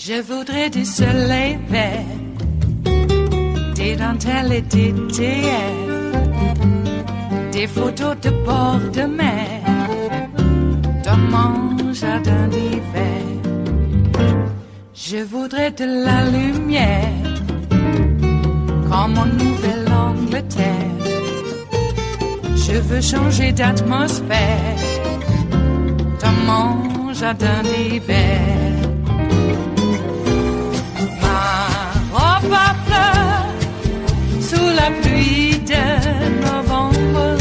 Je voudrais du soleil vert, des dentelles et des théières, des photos de bord de mer, dans mon jardin d'hiver. Je voudrais de la lumière, comme en Nouvelle-Angleterre. Je veux changer d'atmosphère, dans mon jardin d'hiver. Ma fleur, sous la pluie de novembre,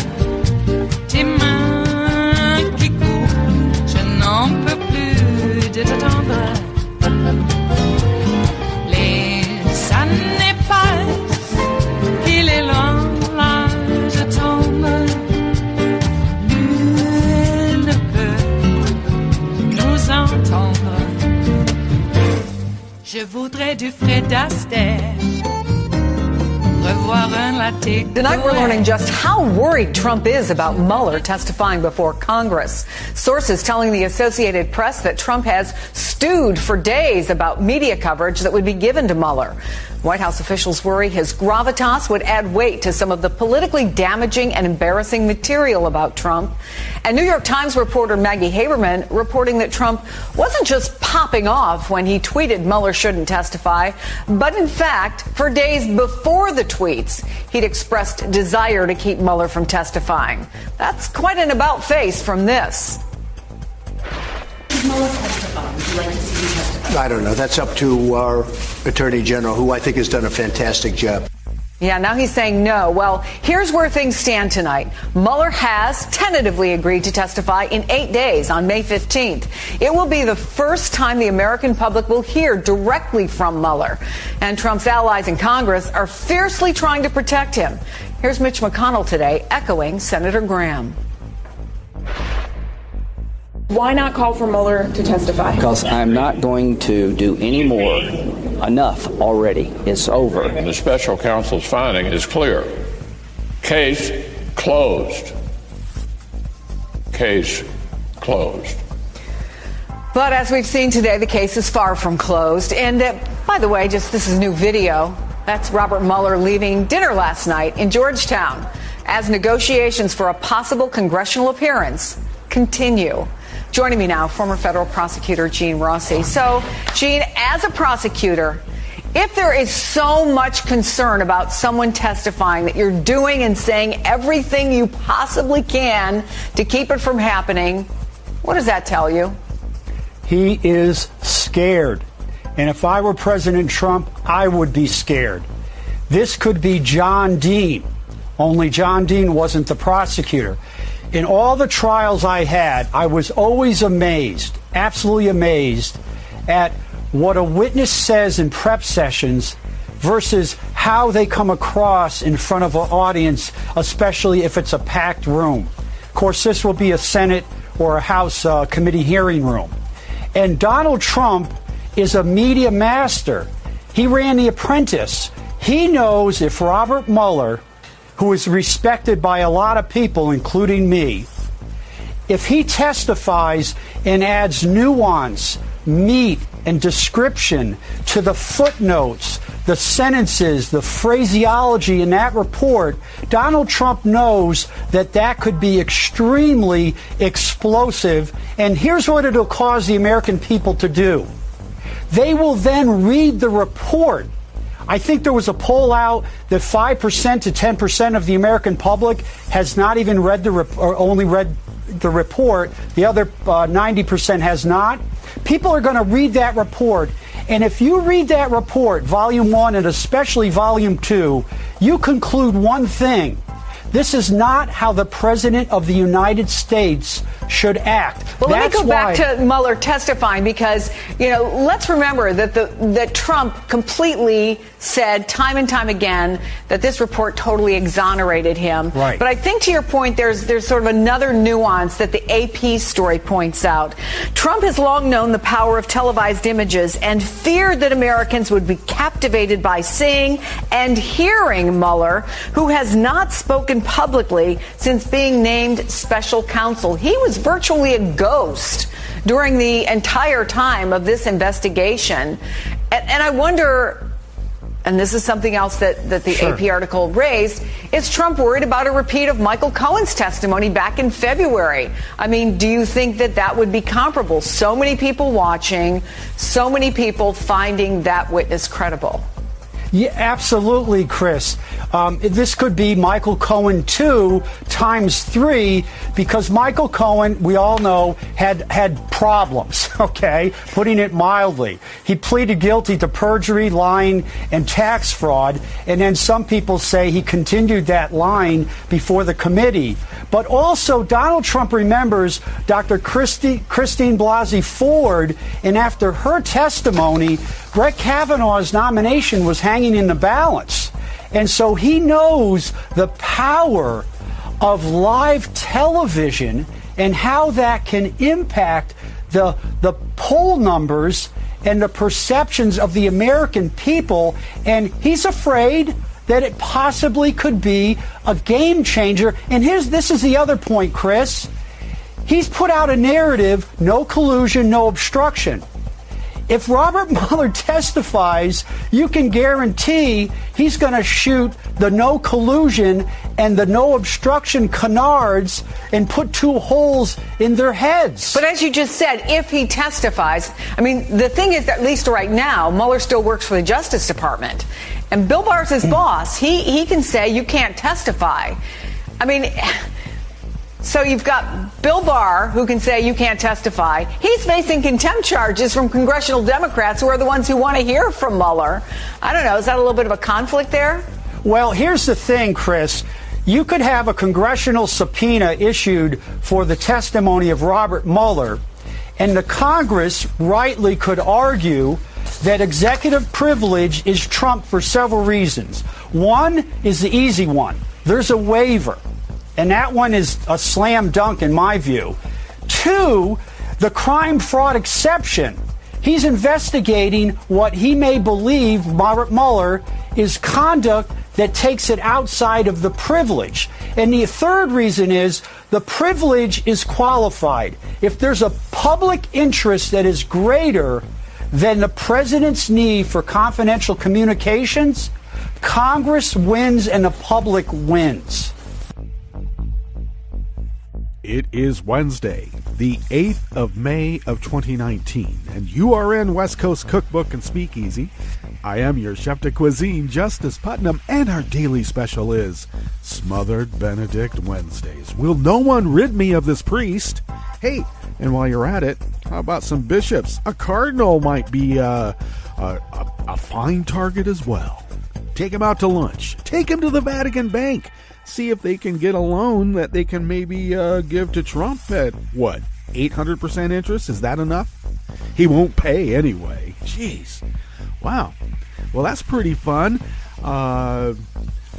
tes mains qui courent, je n'en peux plus de t'attendre. Les années passent, qu'il est loin, là je tombe. Nul ne peut nous entendre. Je voudrais du Fred Astaire, revoir un latte. Tonight we're learning just how worried Trump is about Mueller testifying before Congress. Sources telling the Associated Press that Trump has stewed for days about media coverage that would be given to Mueller. White House officials worry his gravitas would add weight to some of the politically damaging and embarrassing material about Trump. And New York Times reporter Maggie Haberman reporting that Trump wasn't just popping off when he tweeted Mueller shouldn't testify, but in fact, for days before the tweets, he'd expressed desire to keep Mueller from testifying. That's quite an about-face from this. Mueller testify? Would you like to see him testify? I don't know. That's up to our Attorney General, who I think has done a fantastic job. Yeah, now he's saying no. Well, here's where things stand tonight. Mueller has tentatively agreed to testify in 8 days on May 15th. It will be the first time the American public will hear directly from Mueller. And Trump's allies in Congress are fiercely trying to protect him. Here's Mitch McConnell today, echoing Senator Graham. Why not call for Mueller to testify? Because I'm not going to do any more. Enough already. It's over. And the special counsel's finding is clear. Case closed. Case closed. But as we've seen today, the case is far from closed. And by the way, this is new video. That's Robert Mueller leaving dinner last night in Georgetown as negotiations for a possible congressional appearance continue. Joining me now, former federal prosecutor Gene Rossi. So, Gene, as a prosecutor, if there is so much concern about someone testifying that you're doing and saying everything you possibly can to keep it from happening, what does that tell you? He is scared. And if I were President Trump, I would be scared. This could be John Dean, only John Dean wasn't the prosecutor. In all the trials I had, I was always amazed, absolutely amazed, at what a witness says in prep sessions versus how they come across in front of an audience, especially if it's a packed room. Of course, this will be a Senate or a House committee hearing room. And Donald Trump is a media master. He ran The Apprentice. He knows if Robert Mueller, who is respected by a lot of people, including me, if he testifies and adds nuance, meat, and description to the footnotes, the sentences, the phraseology in that report, Donald Trump knows that that could be extremely explosive. And here's what it'll cause the American people to do. They will then read the report. I think there was a poll out that 5% to 10% of the American public has not even read or only read the report. The other 90% has not. People are going to read that report. And if you read that report, Volume 1 and especially Volume 2, you conclude one thing. This is not how the President of the United States should act. Well, let me go back to Mueller testifying because, let's remember that Trump completely said time and time again that this report totally exonerated him. Right. But I think to your point, there's sort of another nuance that the AP story points out. Trump has long known the power of televised images and feared that Americans would be captivated by seeing and hearing Mueller, who has not spoken publicly since being named special counsel. He was virtually a ghost during the entire time of this investigation. And I wonder, and this is something else that the AP article raised, is Trump worried about a repeat of Michael Cohen's testimony back in February? I mean, do you think that would be comparable? So many people watching, so many people finding that witness credible. Yeah, absolutely, Chris. This could be Michael Cohen 2 times 3 because Michael Cohen, we all know, had problems, okay, putting it mildly. He pleaded guilty to perjury, lying, and tax fraud, and then some people say he continued that lying before the committee. But also, Donald Trump remembers Dr. Christine Blasey Ford, and after her testimony, Brett Kavanaugh's nomination was hanging in the balance. And so he knows the power of live television and how that can impact the poll numbers and the perceptions of the American people. And he's afraid that it possibly could be a game changer. And this is the other point, Chris. He's put out a narrative, no collusion, no obstruction. If Robert Mueller testifies, you can guarantee he's going to shoot the no collusion and the no obstruction canards and put 2 holes in their heads. But as you just said, if he testifies, I mean, the thing is that at least right now, Mueller still works for the Justice Department. And Bill Barr's his boss. He can say you can't testify. I mean, so you've got Bill Barr, who can say you can't testify. He's facing contempt charges from congressional Democrats who are the ones who want to hear from Mueller. I don't know. Is that a little bit of a conflict there? Well, here's the thing, Chris. You could have a congressional subpoena issued for the testimony of Robert Mueller, and the Congress rightly could argue that executive privilege is trumped for several reasons. One is the easy one. There's a waiver. And that one is a slam dunk in my view. 2, the crime fraud exception. He's investigating what he may believe, Robert Mueller, is conduct that takes it outside of the privilege. And the third reason is the privilege is qualified. If there's a public interest that is greater than the president's need for confidential communications, Congress wins and the public wins. It is Wednesday, the 8th of May of 2019, and you are in West Coast Cookbook and Speakeasy. I am your chef de cuisine, Justice Putnam, and our daily special is Smothered Benedict Wednesdays. Will no one rid me of this priest? Hey, and while you're at it, how about some bishops? A cardinal might be a fine target as well. Take him out to lunch. Take him to the Vatican Bank. See if they can get a loan that they can maybe give to Trump at, 800% interest? Is that enough? He won't pay anyway. Jeez. Wow. Well, that's pretty fun. A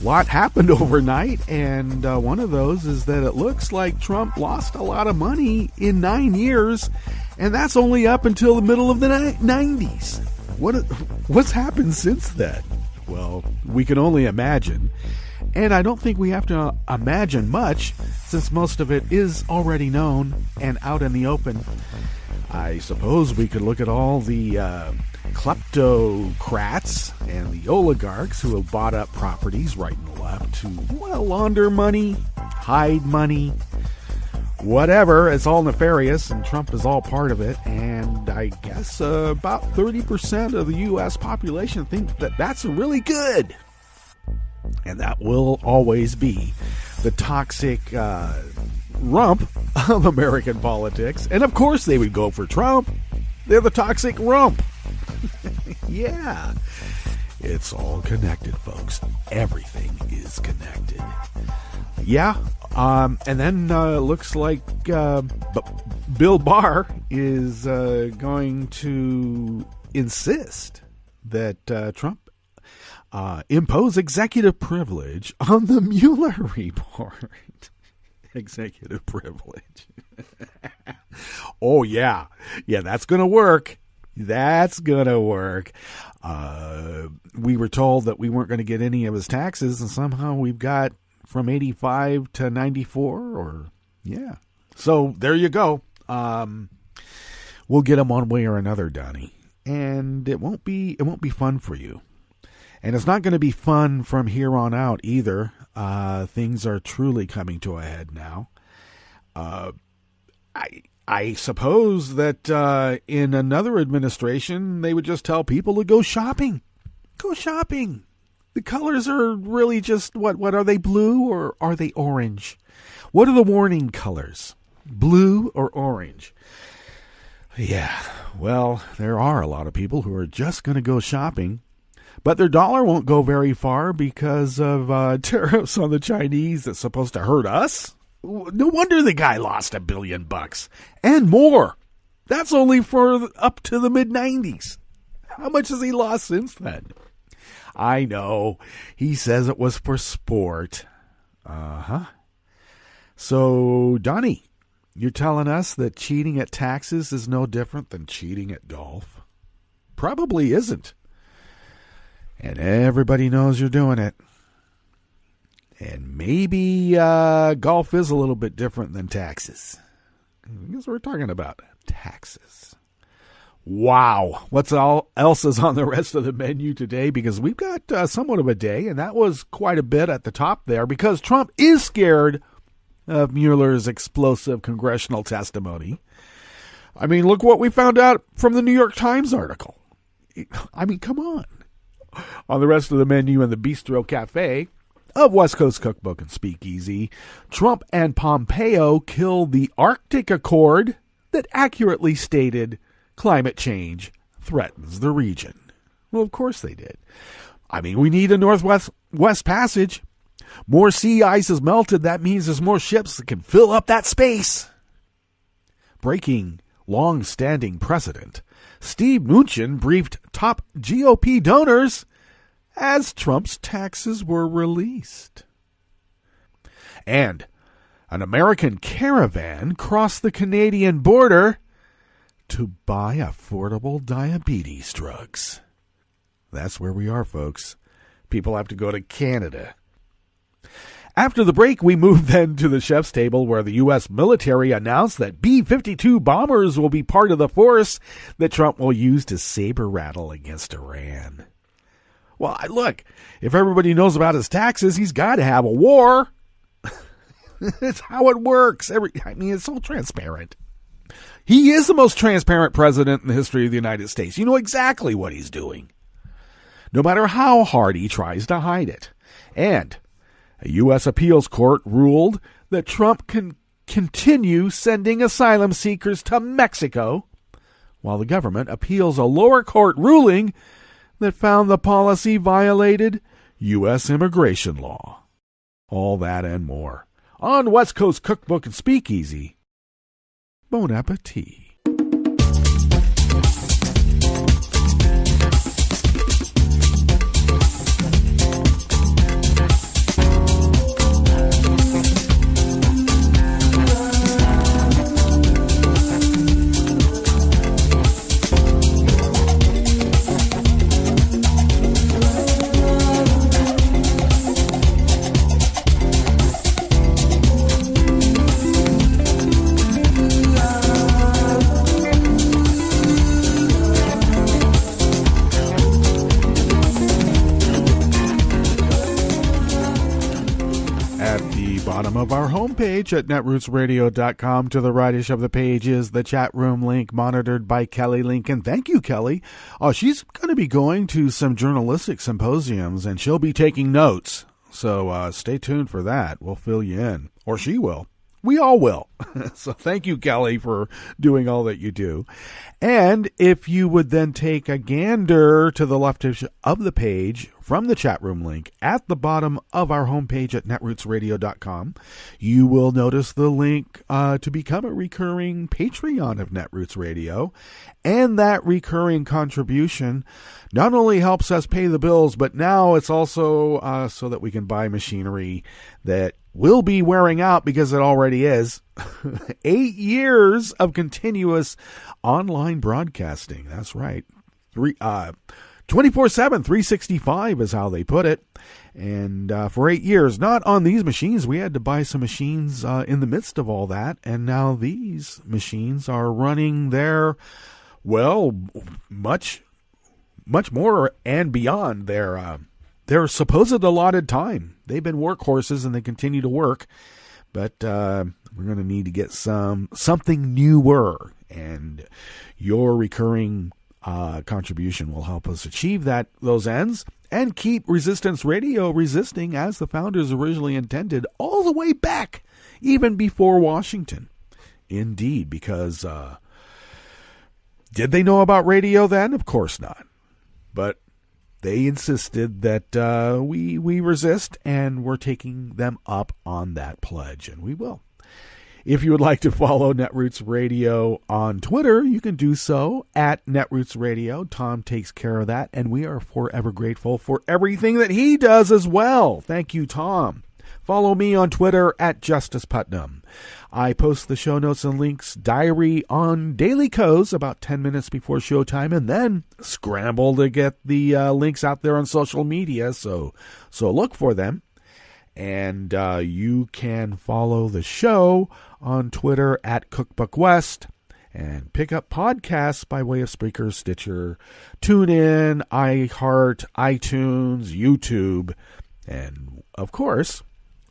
lot happened overnight, and one of those is that it looks like Trump lost a lot of money in 9 years, and that's only up until the middle of the 90s. What's happened since then? Well, we can only imagine. And I don't think we have to imagine much, since most of it is already known and out in the open. I suppose we could look at all the kleptocrats and the oligarchs who have bought up properties right and left to, launder money, hide money, whatever. It's all nefarious, and Trump is all part of it. And I guess about 30% of the U.S. population think that that's really good. And that will always be the toxic rump of American politics. And of course they would go for Trump. They're the toxic rump. Yeah. It's all connected, folks. Everything is connected. Yeah. And then looks like Bill Barr is going to insist that Trump impose executive privilege on the Mueller report. Executive privilege. Oh, yeah. Yeah, that's going to work. That's going to work. We were told that we weren't going to get any of his taxes, and somehow we've got from 85 to 94, or, yeah. So there you go. We'll get him one way or another, Donnie. And it won't be fun for you. And it's not going to be fun from here on out either. Things are truly coming to a head now. I suppose that in another administration, they would just tell people to go shopping. Go shopping. The colors are really just, what are they, blue or are they orange? What are the warning colors? Blue or orange? Yeah, well, there are a lot of people who are just going to go shopping. But their dollar won't go very far because of tariffs on the Chinese that's supposed to hurt us. No wonder the guy lost $1 billion and more. That's only for up to the mid-90s. How much has he lost since then? I know. He says it was for sport. So, Donnie, you're telling us that cheating at taxes is no different than cheating at golf? Probably isn't. And everybody knows you're doing it. And maybe golf is a little bit different than taxes. Because we're talking about taxes. Wow. What's all else is on the rest of the menu today? Because we've got somewhat of a day, and that was quite a bit at the top there, because Trump is scared of Mueller's explosive congressional testimony. I mean, look what we found out from the New York Times article. I mean, come on. On the rest of the menu in the Bistro Cafe of West Coast Cookbook and Speakeasy, Trump and Pompeo killed the Arctic Accord that accurately stated climate change threatens the region. Well, of course they did. I mean, we need a Northwest Passage. More sea ice is melted. That means there's more ships that can fill up that space. Breaking long-standing precedent, Steve Mnuchin briefed top GOP donors as Trump's taxes were released. And an American caravan crossed the Canadian border to buy affordable diabetes drugs. That's where we are, folks. People have to go to Canada. After the break, we move then to the chef's table, where the U.S. military announced that B-52 bombers will be part of the force that Trump will use to saber-rattle against Iran. Well, look, if everybody knows about his taxes, he's got to have a war. It's how it works. It's so transparent. He is the most transparent president in the history of the United States. You know exactly what he's doing, no matter how hard he tries to hide it. And a U.S. appeals court ruled that Trump can continue sending asylum seekers to Mexico, while the government appeals a lower court ruling that found the policy violated U.S. immigration law. All that and more on West Coast Cookbook and Speakeasy. Bon appetit. Of our homepage at netrootsradio.com. To the rightish of the page is the chat room link, monitored by Kelly Lincoln. Thank you, Kelly. She's going to be going to some journalistic symposiums, and she'll be taking notes. So stay tuned for that. We'll fill you in. Or she will. We all will. So thank you, Kelly, for doing all that you do. And if you would then take a gander to the left of the page from the chat room link at the bottom of our homepage at netrootsradio.com. You will notice the link to become a recurring Patreon of Netroots Radio. And that recurring contribution not only helps us pay the bills, but now it's also so that we can buy machinery that will be wearing out, because it already is. 8 years of continuous online broadcasting. That's right. 24/7, 365 is how they put it. And for 8 years, not on these machines. We had to buy some machines in the midst of all that. And now these machines are running their, well, much more and beyond their supposed allotted time. They've been workhorses and they continue to work. But we're going to need to get something newer. And your recurring contribution will help us achieve those ends and keep Resistance Radio resisting as the founders originally intended, all the way back, even before Washington. Indeed, because did they know about radio then? Of course not. But they insisted that we resist, and we're taking them up on that pledge, and we will. If you would like to follow Netroots Radio on Twitter, you can do so at Netroots Radio. Tom takes care of that, and we are forever grateful for everything that he does as well. Thank you, Tom. Follow me on Twitter at Justice Putnam. I post the show notes and links diary on Daily Co's about 10 minutes before showtime, and then scramble to get the links out there on social media, so look for them. And you can follow the show on Twitter at Cookbook West, and pick up podcasts by way of Spreaker, Stitcher, TuneIn, iHeart, iTunes, YouTube, and, of course,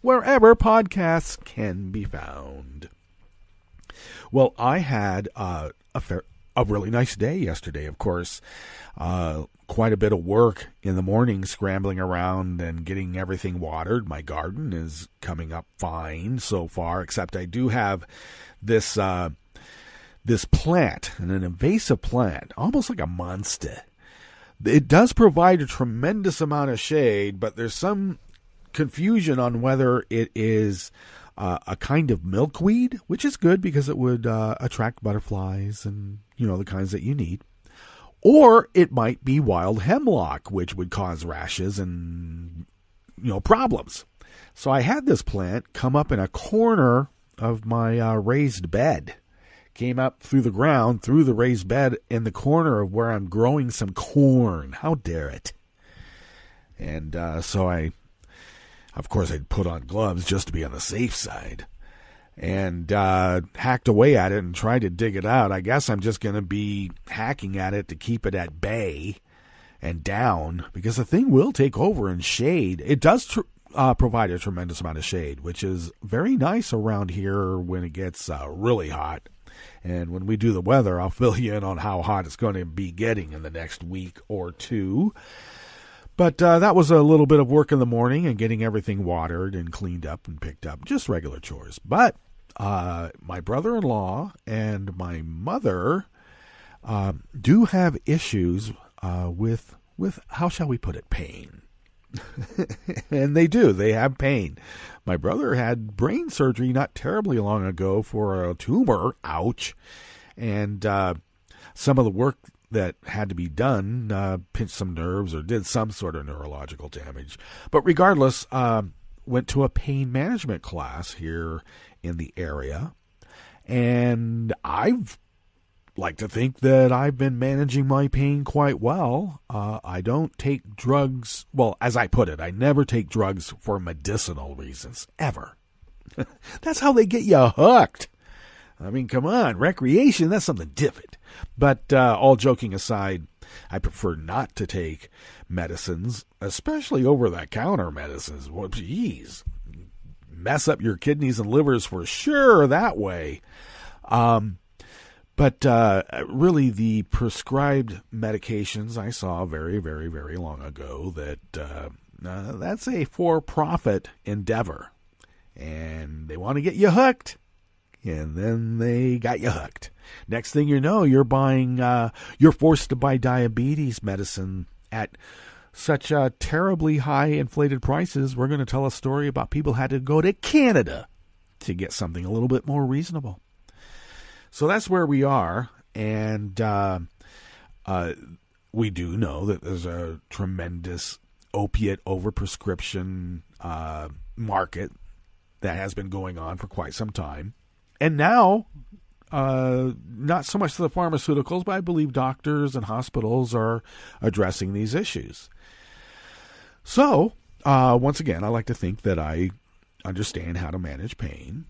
wherever podcasts can be found. Well, I had a really nice day yesterday, of course. Quite a bit of work in the morning, scrambling around and getting everything watered. My garden is coming up fine so far, except I do have this plant, an invasive plant, almost like a monster. It does provide a tremendous amount of shade, but there's some confusion on whether it is a kind of milkweed, which is good because it would attract butterflies and, the kinds that you need. Or it might be wild hemlock, which would cause rashes and, problems. So I had this plant come up in a corner of my raised bed. Came up through the ground, through the raised bed in the corner of where I'm growing some corn. How dare it? And so of course, I'd put on gloves just to be on the safe side. And hacked away at it and tried to dig it out. I guess I'm just going to be hacking at it to keep it at bay and down, because the thing will take over in shade. It does provide a tremendous amount of shade, which is very nice around here when it gets really hot. And when we do the weather, I'll fill you in on how hot it's going to be getting in the next week or two. But that was a little bit of work in the morning and getting everything watered and cleaned up and picked up. Just regular chores. But my brother-in-law and my mother do have issues with, how shall we put it, pain. And they do. They have pain. My brother had brain surgery not terribly long ago for a tumor. Ouch. And some of the work that had to be done pinched some nerves or did some sort of neurological damage. But regardless, went to a pain management class here in the area, and I've like to think that I've been managing my pain quite well. I don't take drugs. Well, as I put it, I never take drugs for medicinal reasons, ever. That's how they get you hooked. I mean, come on, recreation, that's something different. But all joking aside, I prefer not to take medicines, especially over-the-counter medicines. Well, geez, mess up your kidneys and livers for sure that way. But really, the prescribed medications I saw very, very, very long ago, that's a for-profit endeavor. And they want to get you hooked. And then they got you hooked. Next thing you know, you're forced to buy diabetes medicine at such terribly high inflated prices, we're going to tell a story about people who had to go to Canada to get something a little bit more reasonable. So that's where we are, and we do know that there's a tremendous opiate overprescription market that has been going on for quite some time. And now, not so much the pharmaceuticals, but I believe doctors and hospitals are addressing these issues. So, once again, I like to think that I understand how to manage pain,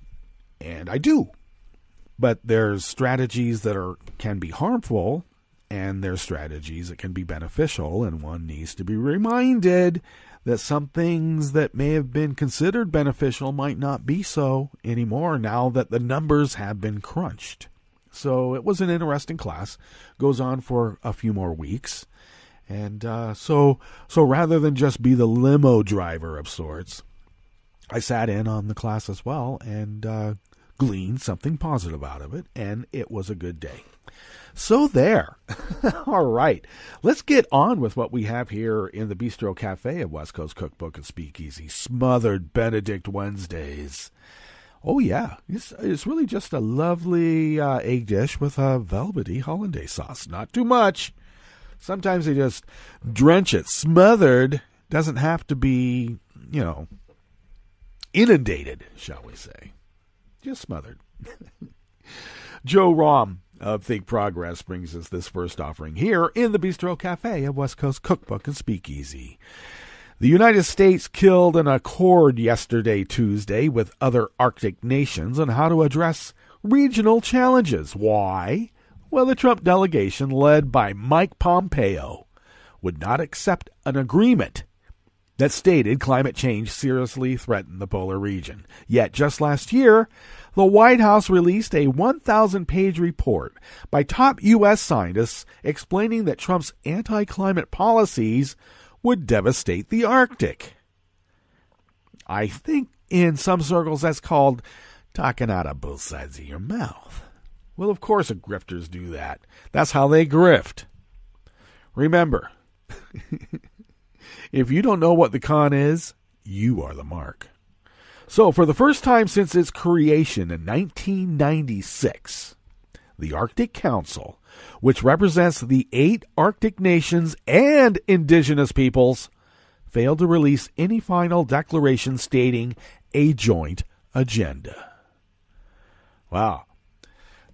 and I do. But there's strategies that can be harmful, and there's strategies that can be beneficial, and one needs to be reminded that some things that may have been considered beneficial might not be so anymore now that the numbers have been crunched. So it was an interesting class. Goes on for a few more weeks. And so rather than just be the limo driver of sorts, I sat in on the class as well and gleaned something positive out of it, and it was a good day. So there. All right. Let's get on with what we have here in the Bistro Cafe of West Coast Cookbook and Speakeasy. Smothered Benedict Wednesdays. Oh, yeah. It's really just a lovely egg dish with a velvety hollandaise sauce. Not too much. Sometimes they just drench it. Smothered doesn't have to be, inundated, shall we say. Just smothered. Joe Rahm of Think Progress brings us this first offering here in the Bistro Cafe of West Coast Cookbook and Speakeasy. The United States killed an accord yesterday, Tuesday, with other Arctic nations on how to address regional challenges. Why? Well, the Trump delegation, led by Mike Pompeo, would not accept an agreement that stated climate change seriously threatened the polar region. Yet, just last year, the White House released a 1,000-page report by top U.S. scientists explaining that Trump's anti-climate policies would devastate the Arctic. I think in some circles that's called talking out of both sides of your mouth. Well, of course grifters do that. That's how they grift. Remember, if you don't know what the con is, you are the mark. So, for the first time since its creation in 1996, the Arctic Council, which represents the 8 Arctic nations and indigenous peoples, failed to release any final declaration stating a joint agenda. Wow.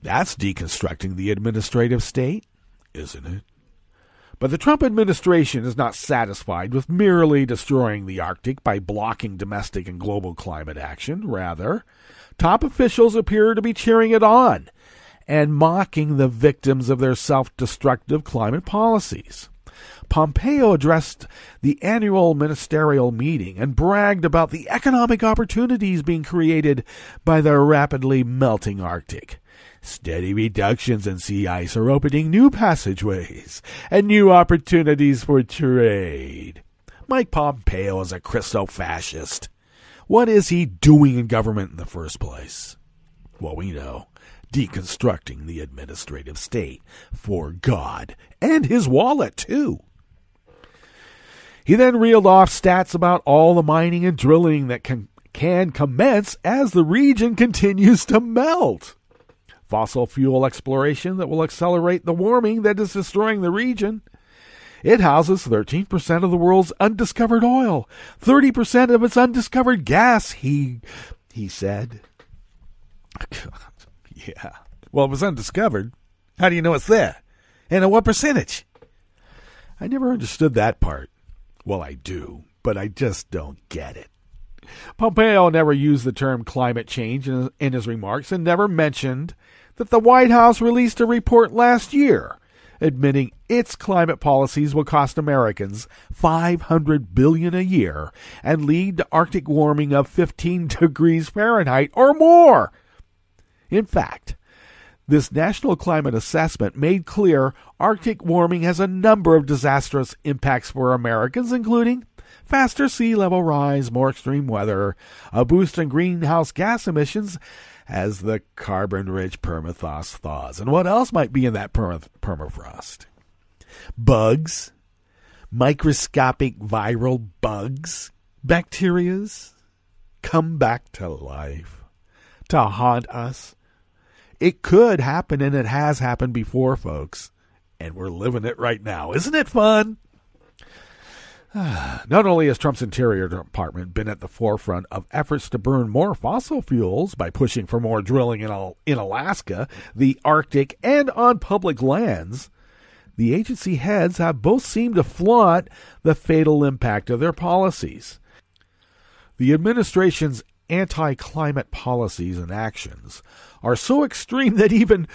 That's deconstructing the administrative state, isn't it? But the Trump administration is not satisfied with merely destroying the Arctic by blocking domestic and global climate action. Rather, top officials appear to be cheering it on and mocking the victims of their self-destructive climate policies. Pompeo addressed the annual ministerial meeting and bragged about the economic opportunities being created by the rapidly melting Arctic. Steady reductions in sea ice are opening new passageways and new opportunities for trade. Mike Pompeo is a Christo-fascist. What is he doing in government in the first place? Well, we know. Deconstructing the administrative state for God and his wallet, too. He then reeled off stats about all the mining and drilling that can commence as the region continues to melt. Fossil fuel exploration that will accelerate the warming that is destroying the region. It houses 13% of the world's undiscovered oil, 30% of its undiscovered gas, he said. Yeah. Well, it was undiscovered. How do you know it's there? And at what percentage? I never understood that part. Well, I do, but I just don't get it. Pompeo never used the term climate change in his remarks and never mentioned that the White House released a report last year admitting its climate policies will cost Americans $500 billion a year and lead to Arctic warming of 15 degrees Fahrenheit or more. In fact, this national climate assessment made clear Arctic warming has a number of disastrous impacts for Americans, including faster sea level rise, more extreme weather, a boost in greenhouse gas emissions as the carbon-rich permafrost thaws. And what else might be in that permafrost? Bugs, microscopic viral bugs, bacterias, come back to life to haunt us. It could happen, and it has happened before, folks, and we're living it right now. Isn't it fun? Not only has Trump's Interior Department been at the forefront of efforts to burn more fossil fuels by pushing for more drilling in Alaska, the Arctic, and on public lands, the agency heads have both seemed to flaunt the fatal impact of their policies. The administration's anti-climate policies and actions are so extreme that even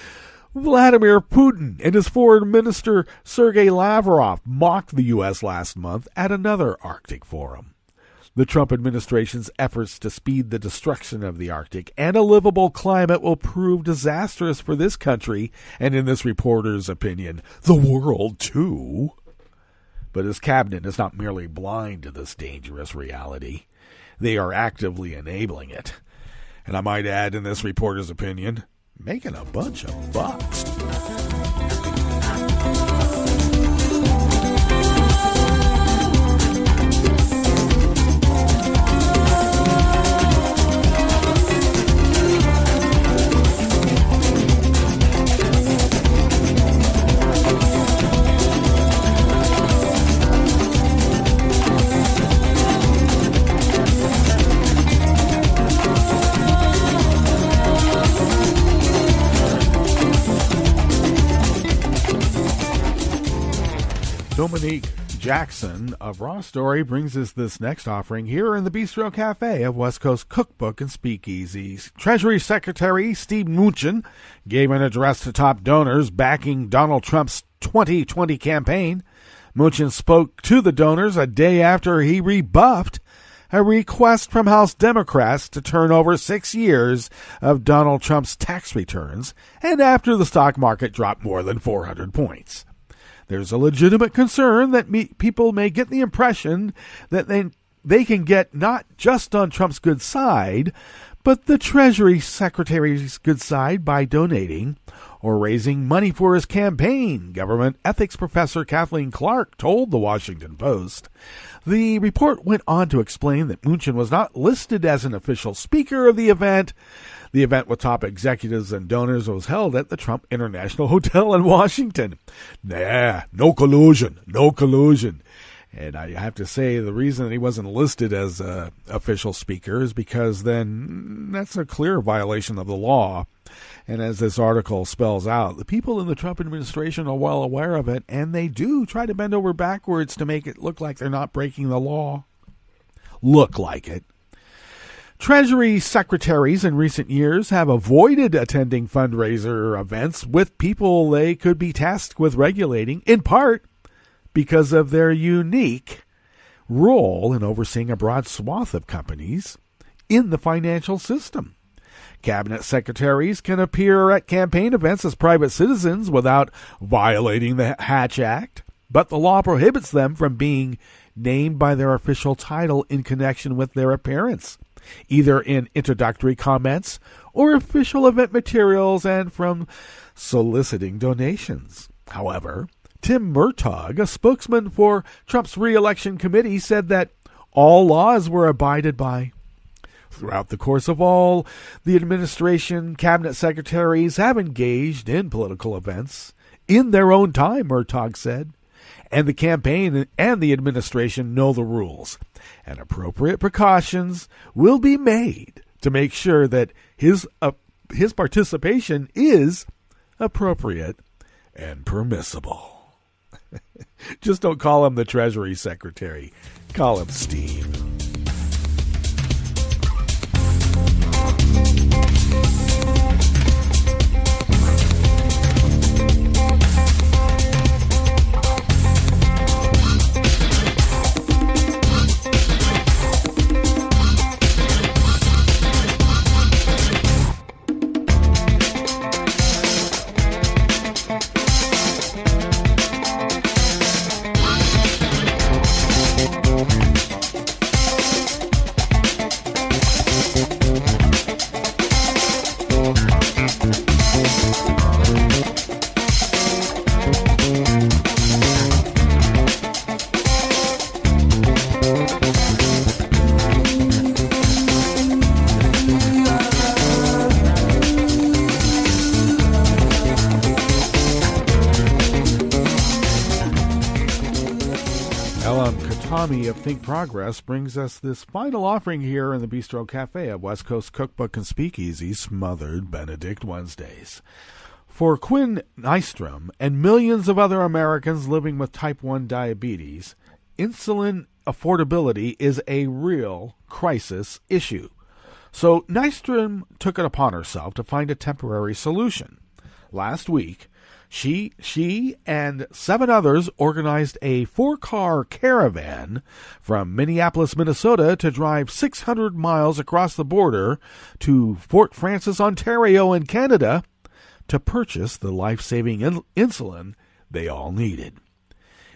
Vladimir Putin and his foreign minister Sergei Lavrov mocked the U.S. last month at another Arctic forum. The Trump administration's efforts to speed the destruction of the Arctic and a livable climate will prove disastrous for this country and, in this reporter's opinion, the world too. But his cabinet is not merely blind to this dangerous reality. They are actively enabling it. And I might add, in this reporter's opinion, making a bunch of bucks. Dominique Jackson of Raw Story brings us this next offering here in the Bistro Cafe of West Coast Cookbook and Speakeasy. Treasury Secretary Steve Mnuchin gave an address to top donors backing Donald Trump's 2020 campaign. Mnuchin spoke to the donors a day after he rebuffed a request from House Democrats to turn over 6 years of Donald Trump's tax returns, and after the stock market dropped more than 400 points. There's a legitimate concern that people may get the impression that they can get not just on Trump's good side, but the Treasury Secretary's good side by donating or raising money for his campaign, government ethics professor Kathleen Clark told the Washington Post. The report went on to explain that Mnuchin was not listed as an official speaker of the event. The event with top executives and donors was held at the Trump International Hotel in Washington. Nah, no collusion. And I have to say, the reason that he wasn't listed as an official speaker is because then that's a clear violation of the law. And as this article spells out, the people in the Trump administration are well aware of it, and they do try to bend over backwards to make it look like they're not breaking the law. Look like it. Treasury secretaries in recent years have avoided attending fundraiser events with people they could be tasked with regulating, in part because of their unique role in overseeing a broad swath of companies in the financial system. Cabinet secretaries can appear at campaign events as private citizens without violating the Hatch Act, but the law prohibits them from being named by their official title in connection with their appearance, either in introductory comments or official event materials, and from soliciting donations. However, Tim Murtaugh, a spokesman for Trump's re-election committee, said that all laws were abided by. Throughout the course of all the administration, cabinet secretaries have engaged in political events in their own time, Murtaugh said, and the campaign and the administration know the rules, and appropriate precautions will be made to make sure that his participation is appropriate and permissible. Just don't call him the Treasury Secretary. Call him Steve. Tommy of Think Progress brings us this final offering here in the Bistro Cafe at West Coast Cookbook and Speakeasy, Smothered Benedict Wednesdays. For Quinn Nystrom and millions of other Americans living with type 1 diabetes, insulin affordability is a real crisis issue. So Nystrom took it upon herself to find a temporary solution. Last week, she and 7 others organized a 4-car caravan from Minneapolis, Minnesota to drive 600 miles across the border to Fort Francis, Ontario in Canada to purchase the life-saving insulin they all needed.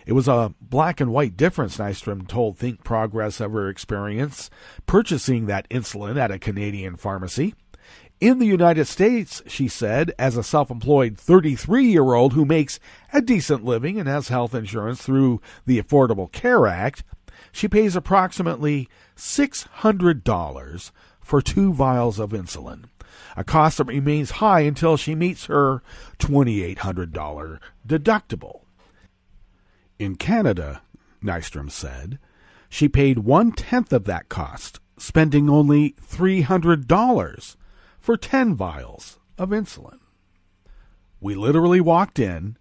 It was a black and white difference, Nystrom told Think Progress of her experience purchasing that insulin at a Canadian pharmacy. In the United States, she said, as a self-employed 33-year-old who makes a decent living and has health insurance through the Affordable Care Act, she pays approximately $600 for 2 vials of insulin, a cost that remains high until she meets her $2,800 deductible. In Canada, Nystrom said, she paid 1/10 of that cost, spending only $300 for 10 vials of insulin. We literally walked in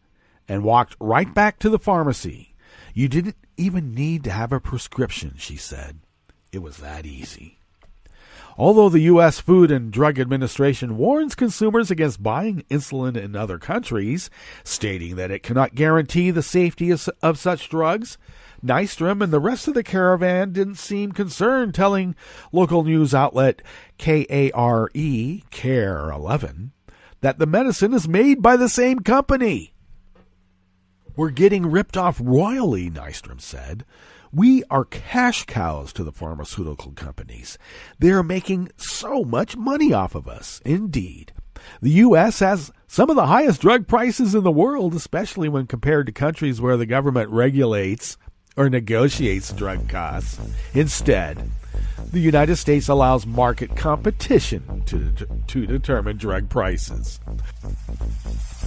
and walked right back to the pharmacy. You didn't even need to have a prescription, she said. It was that easy. Although the U.S. Food and Drug Administration warns consumers against buying insulin in other countries, stating that it cannot guarantee the safety of such drugs, Nystrom and the rest of the caravan didn't seem concerned, telling local news outlet KARE, Care 11, that the medicine is made by the same company. We're getting ripped off royally, Nystrom said. We are cash cows to the pharmaceutical companies. They're making so much money off of us. Indeed. The U.S. has some of the highest drug prices in the world, especially when compared to countries where the government regulates or negotiates drug costs. Instead, the United States allows market competition to determine drug prices.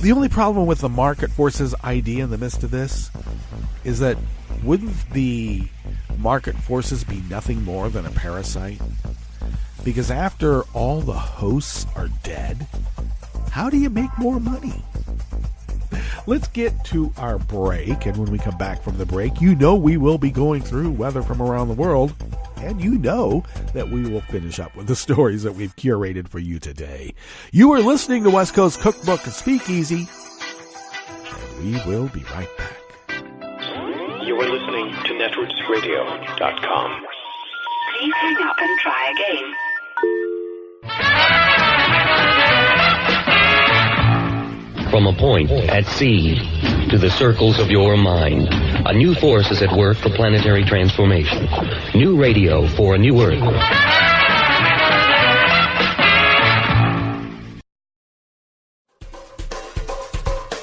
The only problem with the market forces idea in the midst of this is that wouldn't the market forces be nothing more than a parasite? Because after all the hosts are dead, how do you make more money? Let's get to our break, and when we come back from the break, you know we will be going through weather from around the world, and you know that we will finish up with the stories that we've curated for you today. You are listening to West Coast Cookbook and Speakeasy, and we will be right back. You are listening to netrootsradio.com. Please hang up and try again. From a point at sea to the circles of your mind, a new force is at work for planetary transformation. New radio for a new Earth.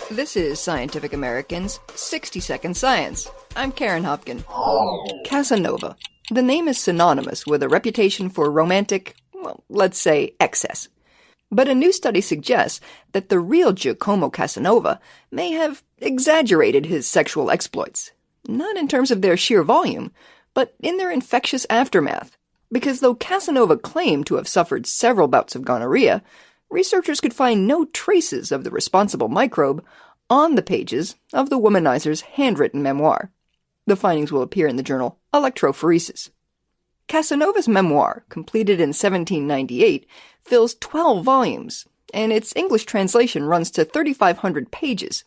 This is Scientific American's 60-Second Science. I'm Karen Hopkin. Casanova. The name is synonymous with a reputation for romantic, well, let's say, excess. But a new study suggests that the real Giacomo Casanova may have exaggerated his sexual exploits. Not in terms of their sheer volume, but in their infectious aftermath. Because though Casanova claimed to have suffered several bouts of gonorrhea, researchers could find no traces of the responsible microbe on the pages of the womanizer's handwritten memoir. The findings will appear in the journal Electrophoresis. Casanova's memoir, completed in 1798, fills 12 volumes, and its English translation runs to 3,500 pages.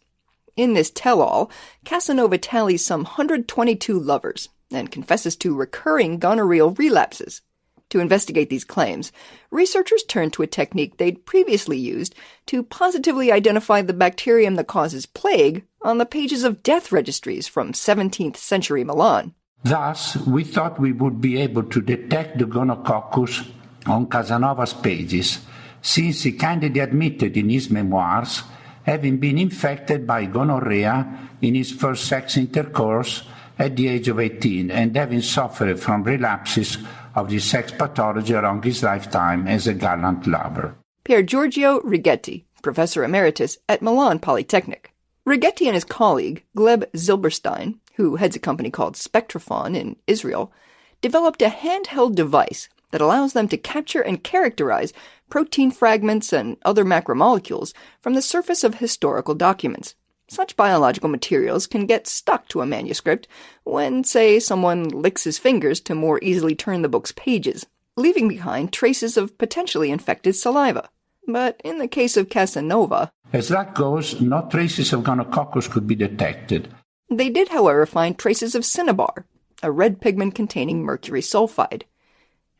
In this tell-all, Casanova tallies some 122 lovers and confesses to recurring gonorrheal relapses. To investigate these claims, researchers turned to a technique they'd previously used to positively identify the bacterium that causes plague on the pages of death registries from 17th century Milan. Thus, we thought we would be able to detect the gonococcus on Casanova's pages, since he candidly admitted in his memoirs having been infected by gonorrhea in his first sex intercourse at the age of 18 and having suffered from relapses of the sex pathology along his lifetime as a gallant lover. Pier Giorgio Righetti, Professor Emeritus at Milan Polytechnic. Righetti and his colleague, Gleb Zilberstein, who heads a company called Spectraphon in Israel, developed a handheld device that allows them to capture and characterize protein fragments and other macromolecules from the surface of historical documents. Such biological materials can get stuck to a manuscript when, say, someone licks his fingers to more easily turn the book's pages, leaving behind traces of potentially infected saliva. But in the case of Casanova, as that goes, no traces of gonococcus could be detected. They did, however, find traces of cinnabar, a red pigment containing mercury sulfide.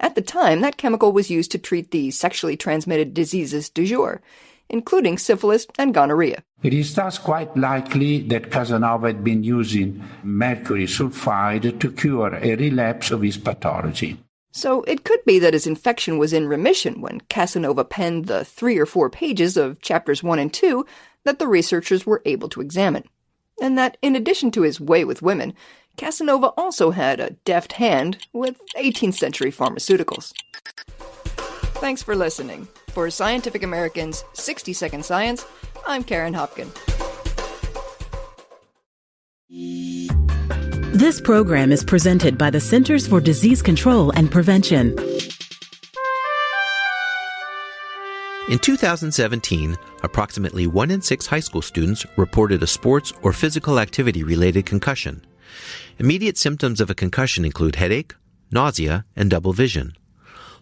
At the time, that chemical was used to treat the sexually transmitted diseases du jour, including syphilis and gonorrhea. It is thus quite likely that Casanova had been using mercury sulfide to cure a relapse of his pathology. So it could be that his infection was in remission when Casanova penned the 3 or 4 pages of chapters 1 and 2 that the researchers were able to examine. And that in addition to his way with women, Casanova also had a deft hand with 18th century pharmaceuticals. Thanks for listening. For Scientific American's 60-Second Science, I'm Karen Hopkin. This program is presented by the Centers for Disease Control and Prevention. In 2017, approximately 1 in 6 high school students reported a sports or physical activity-related concussion. Immediate symptoms of a concussion include headache, nausea, and double vision.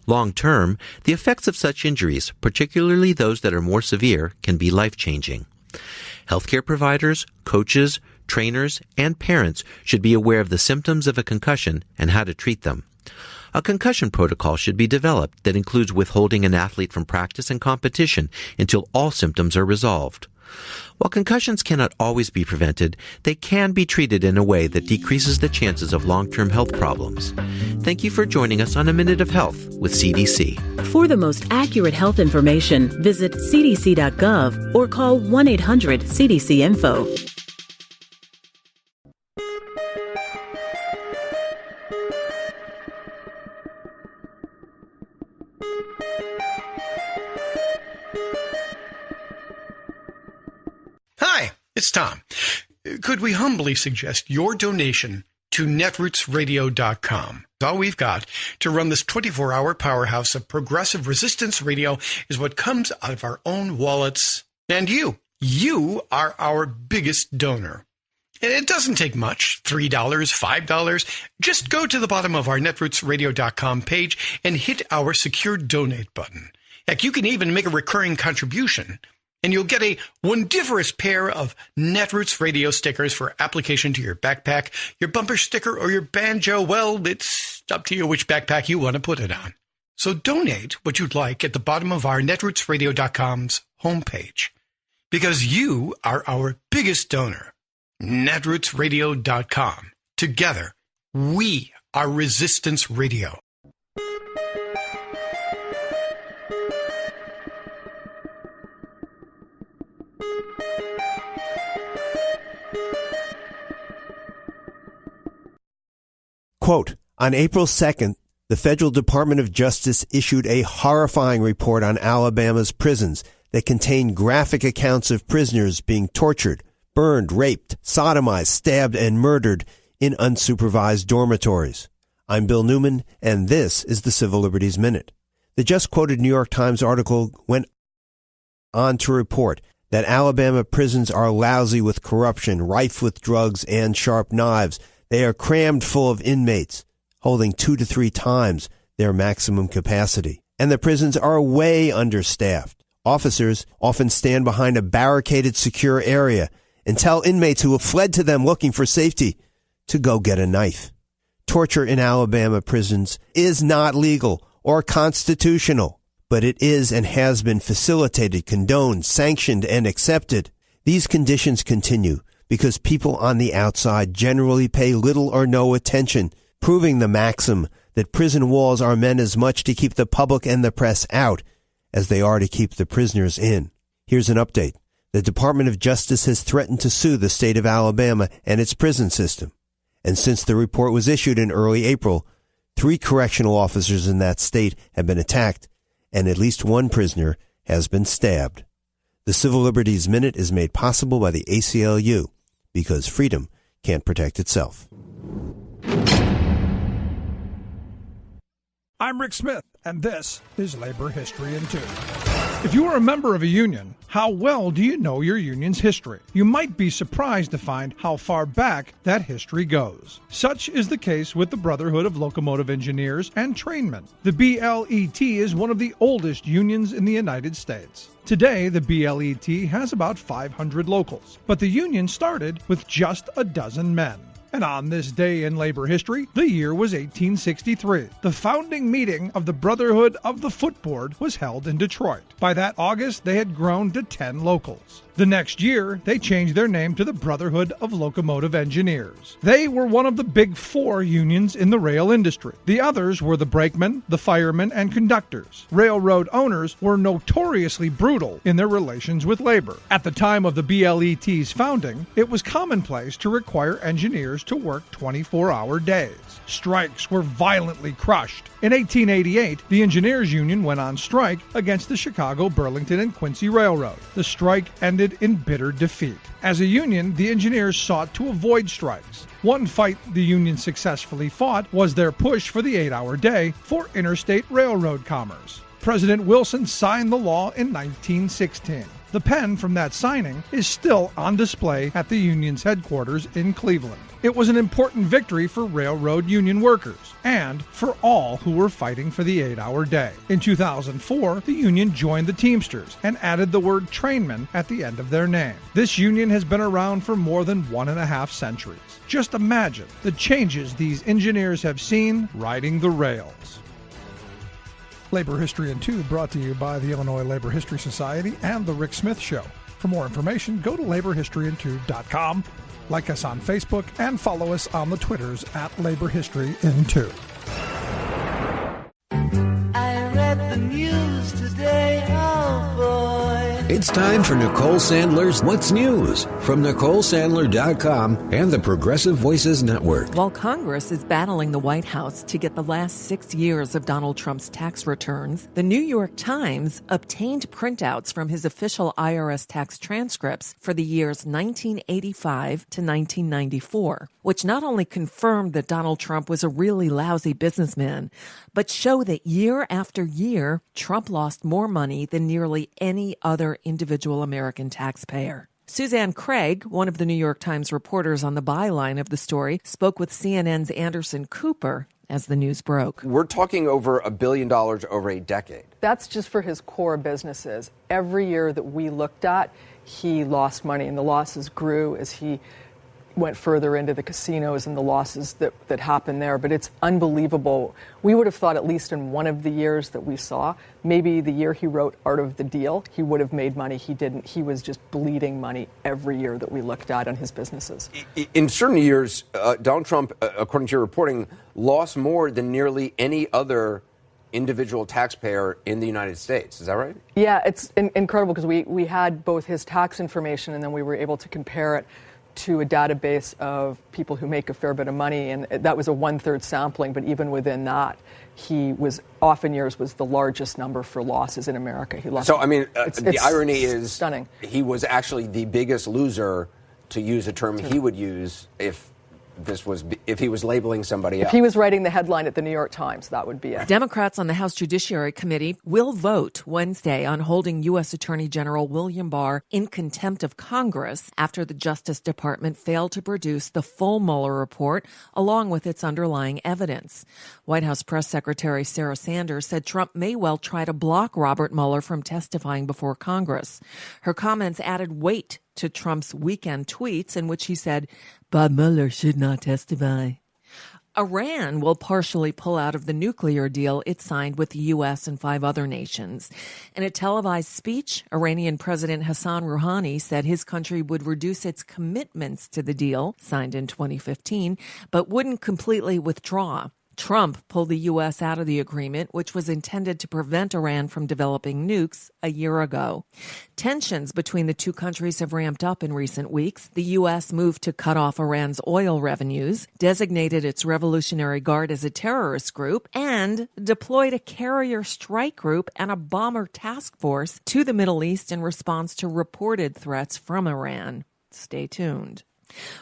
Long-term, the effects of such injuries, particularly those that are more severe, can be life-changing. Healthcare providers, coaches, trainers, and parents should be aware of the symptoms of a concussion and how to treat them. A concussion protocol should be developed that includes withholding an athlete from practice and competition until all symptoms are resolved. While concussions cannot always be prevented, they can be treated in a way that decreases the chances of long-term health problems. Thank you for joining us on A Minute of Health with CDC. For the most accurate health information, visit cdc.gov or call 1-800-CDC-INFO. Hi, it's Tom. Could we humbly suggest your donation to netrootsradio.com? All we've got to run this 24-hour powerhouse of progressive resistance radio is what comes out of our own wallets. And you are our biggest donor. And it doesn't take much, $3, $5. Just go to the bottom of our netrootsradio.com page and hit our secure donate button. Heck, you can even make a recurring contribution. And you'll get a wondiferous pair of Netroots radio stickers for application to your backpack, your bumper sticker, or your banjo. Well, it's up to you which backpack you want to put it on. So donate what you'd like at the bottom of our netrootsradio.com's homepage. Because you are our biggest donor. netrootsradio.com. Together, we are Resistance Radio. Quote, on April 2nd, the Federal Department of Justice issued a horrifying report on Alabama's prisons that contained graphic accounts of prisoners being tortured, burned, raped, sodomized, stabbed, and murdered in unsupervised dormitories. I'm Bill Newman, and this is the Civil Liberties Minute. The just-quoted New York Times article went on to report that Alabama prisons are lousy with corruption, rife with drugs and sharp knives. They are crammed full of inmates, holding 2 to 3 times their maximum capacity. And the prisons are way understaffed. Officers often stand behind a barricaded, secure area and tell inmates who have fled to them looking for safety to go get a knife. Torture in Alabama prisons is not legal or constitutional, but it is and has been facilitated, condoned, sanctioned, and accepted. These conditions continue because people on the outside generally pay little or no attention, proving the maxim that prison walls are meant as much to keep the public and the press out as they are to keep the prisoners in. Here's an update. The Department of Justice has threatened to sue the state of Alabama and its prison system. And since the report was issued in early April, 3 correctional officers in that state have been attacked, and at least 1 prisoner has been stabbed. The Civil Liberties Minute is made possible by the ACLU, because freedom can't protect itself. I'm Rick Smith, and this is Labor History in 2. If you are a member of a union, how well do you know your union's history? You might be surprised to find how far back that history goes. Such is the case with the Brotherhood of Locomotive Engineers and Trainmen. The BLET is one of the oldest unions in the United States. Today, the BLET has about 500 locals, but the union started with just a dozen men. And on this day in labor history, the year was 1863. The founding meeting of the Brotherhood of the Footboard was held in Detroit. By that August, they had grown to 10 locals. The next year, they changed their name to the Brotherhood of Locomotive Engineers. They were one of the big four unions in the rail industry. The others were the brakemen, the firemen, and conductors. Railroad owners were notoriously brutal in their relations with labor. At the time of the BLET's founding, it was commonplace to require engineers to work 24-hour days. Strikes were violently crushed. In 1888, the Engineers Union went on strike against the Chicago, Burlington, and Quincy Railroad. The strike ended in bitter defeat. As a union, the engineers sought to avoid strikes. One fight the union successfully fought was their push for the 8-hour day for interstate railroad commerce. President Wilson signed the law in 1916. The pen from that signing is still on display at the union's headquarters in Cleveland. It was an important victory for railroad union workers and for all who were fighting for the 8-hour day. In 2004, the union joined the Teamsters and added the word trainman at the end of their name. This union has been around for more than 1.5 centuries. Just imagine the changes these engineers have seen riding the rails. Labor History in 2 brought to you by the Illinois Labor History Society and The Rick Smith Show. For more information, go to laborhistoryin2.com, like us on Facebook, and follow us on the Twitters at Labor History in 2. I read the news today, oh boy. It's time for Nicole Sandler's What's News from NicoleSandler.com and the Progressive Voices Network. While Congress is battling the White House to get the last 6 years of Donald Trump's tax returns, the New York Times obtained printouts from his official IRS tax transcripts for the years 1985 to 1994, which not only confirmed that Donald Trump was a really lousy businessman, but show that year after year, Trump lost more money than nearly any other individual American taxpayer. Suzanne Craig, one of the New York Times reporters on the byline of the story, spoke with CNN's Anderson Cooper as the news broke. We're talking over $1 billion over a decade. That's just for his core businesses. Every year that we looked at, he lost money, and the losses grew as he went further into the casinos and the losses that happened there. But it's unbelievable. We would have thought, at least in one of the years that we saw, maybe the year he wrote Art of the Deal, he would have made money. He didn't. He was just bleeding money every year that we looked at on his businesses. In certain years, Donald Trump, according to your reporting, lost more than nearly any other individual taxpayer in the United States. Is that right? Yeah, it's incredible because we had both his tax information and then we were able to compare it to a database of people who make a fair bit of money, and that was a 1/3 sampling, but even within that, he was often years was the largest number for losses in America. He lost. So, I mean, the irony is stunning. He was actually the biggest loser, to use a term he would use if he was labeling somebody else. If he was writing the headline at the New York Times, that would be it. Democrats on the House Judiciary Committee will vote Wednesday on holding U.S. Attorney General William Barr in contempt of Congress after the Justice Department failed to produce the full Mueller report along with its underlying evidence. White House Press Secretary Sarah Sanders said Trump may well try to block Robert Mueller from testifying before Congress. Her comments added weight to Trump's weekend tweets in which he said, Bob Mueller should not testify. Iran will partially pull out of the nuclear deal it signed with the U.S. and 5 other nations. In a televised speech, Iranian President Hassan Rouhani said his country would reduce its commitments to the deal, signed in 2015, but wouldn't completely withdraw. Trump pulled the U.S. out of the agreement, which was intended to prevent Iran from developing nukes a year ago. Tensions between the two countries have ramped up in recent weeks. The U.S. moved to cut off Iran's oil revenues, designated its Revolutionary Guard as a terrorist group, and deployed a carrier strike group and a bomber task force to the Middle East in response to reported threats from Iran. Stay tuned.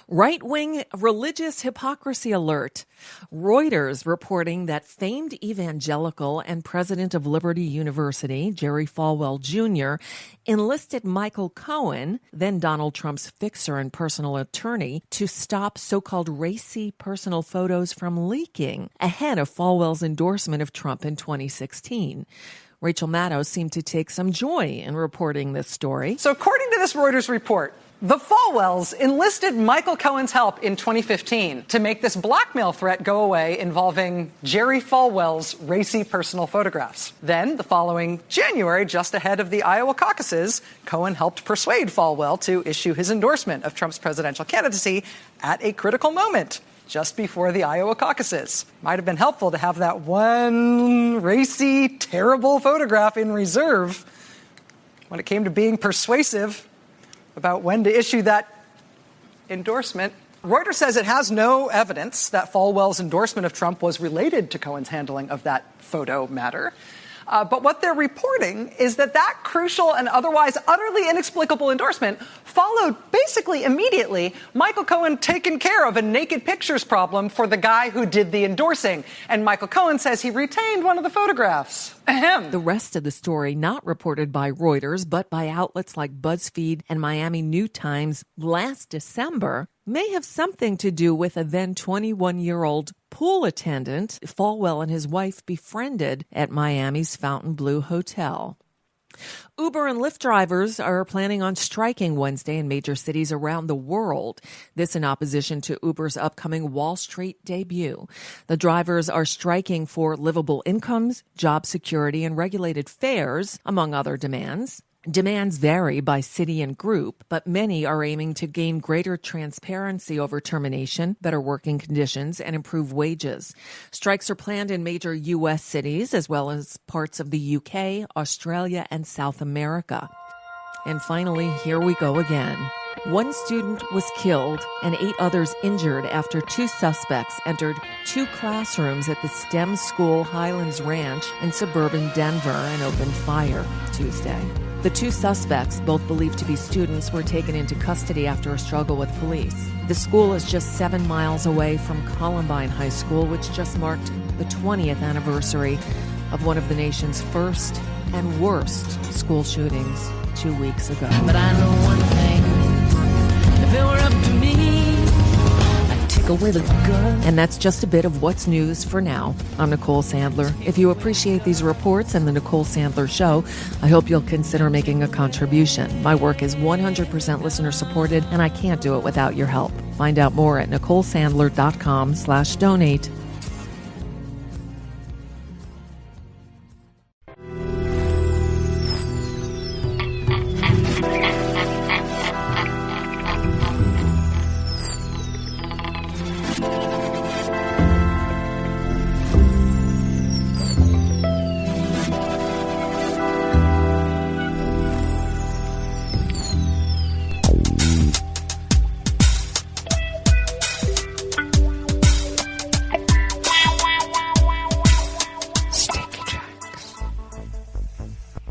Right-wing religious hypocrisy alert. Reuters reporting that famed evangelical and president of Liberty University, Jerry Falwell Jr., enlisted Michael Cohen, then Donald Trump's fixer and personal attorney, to stop so-called racy personal photos from leaking ahead of Falwell's endorsement of Trump in 2016. Rachel Maddow seemed to take some joy in reporting this story. So according to this Reuters report, the Falwells enlisted Michael Cohen's help in 2015 to make this blackmail threat go away involving Jerry Falwell's racy personal photographs. Then, the following January, just ahead of the Iowa caucuses, Cohen helped persuade Falwell to issue his endorsement of Trump's presidential candidacy at a critical moment, just before the Iowa caucuses. Might have been helpful to have that one racy, terrible photograph in reserve when it came to being persuasive about when to issue that endorsement. Reuters says it has no evidence that Falwell's endorsement of Trump was related to Cohen's handling of that photo matter. But what they're reporting is that crucial and otherwise utterly inexplicable endorsement followed basically immediately Michael Cohen taking care of a naked pictures problem for the guy who did the endorsing. And Michael Cohen says he retained one of the photographs. Ahem. The rest of the story not reported by Reuters, but by outlets like BuzzFeed and Miami New Times last December, may have something to do with a then 21-year-old pool attendant Falwell and his wife befriended at Miami's Fontainebleau Hotel. Uber and Lyft drivers are planning on striking Wednesday in major cities around the world. This in opposition to Uber's upcoming Wall Street debut. The drivers are striking for livable incomes, job security, and regulated fares, among other demands. Demands vary by city and group, but many are aiming to gain greater transparency over termination, better working conditions, and improved wages. Strikes are planned in major U.S. cities as well as parts of the U.K., Australia, and South America. And finally, here we go again. One student was killed and 8 others injured after 2 suspects entered 2 classrooms at the STEM school Highlands Ranch in suburban Denver and opened fire Tuesday. The 2 suspects, both believed to be students, were taken into custody after a struggle with police. The school is just 7 miles away from Columbine High School, which just marked the 20th anniversary of one of the nation's first and worst school shootings 2 weeks ago. But I know one thing, if it were up to me, take away the gun. And that's just a bit of what's news for now. I'm Nicole Sandler. If you appreciate these reports and the Nicole Sandler Show, I hope you'll consider making a contribution. My work is 100% listener supported, and I can't do it without your help. Find out more at NicoleSandler.com/donate.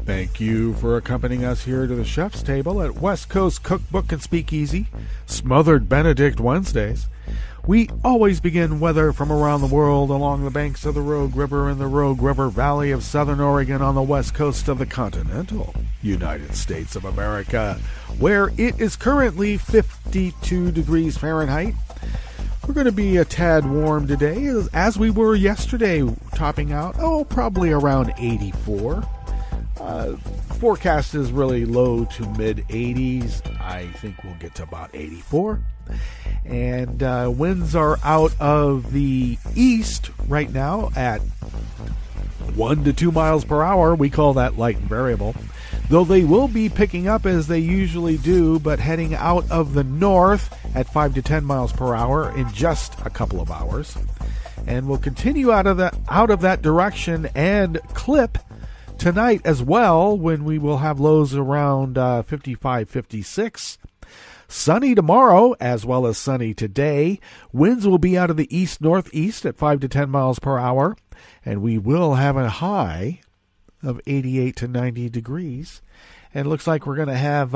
Thank you for accompanying us here to the chef's table at West Coast Cookbook and Speakeasy, Smothered Benedict Wednesdays. We always begin weather from around the world along the banks of the Rogue River in the Rogue River Valley of Southern Oregon on the west coast of the continental United States of America, where it is currently 52 degrees Fahrenheit. We're going to be a tad warm today, as we were yesterday, topping out, probably around 84. Forecast is really low to mid 80s. I think we'll get to about 84. And winds are out of the east right now at 1 to 2 miles per hour. We call that light and variable. Though they will be picking up as they usually do, but heading out of the north at 5 to 10 miles per hour in just a couple of hours. And we'll continue out of that direction and clip tonight as well, when we will have lows around 55, 56. Sunny tomorrow, as well as sunny today. Winds will be out of the east-northeast at 5 to 10 miles per hour. And we will have a high of 88 to 90 degrees. And it looks like we're going to have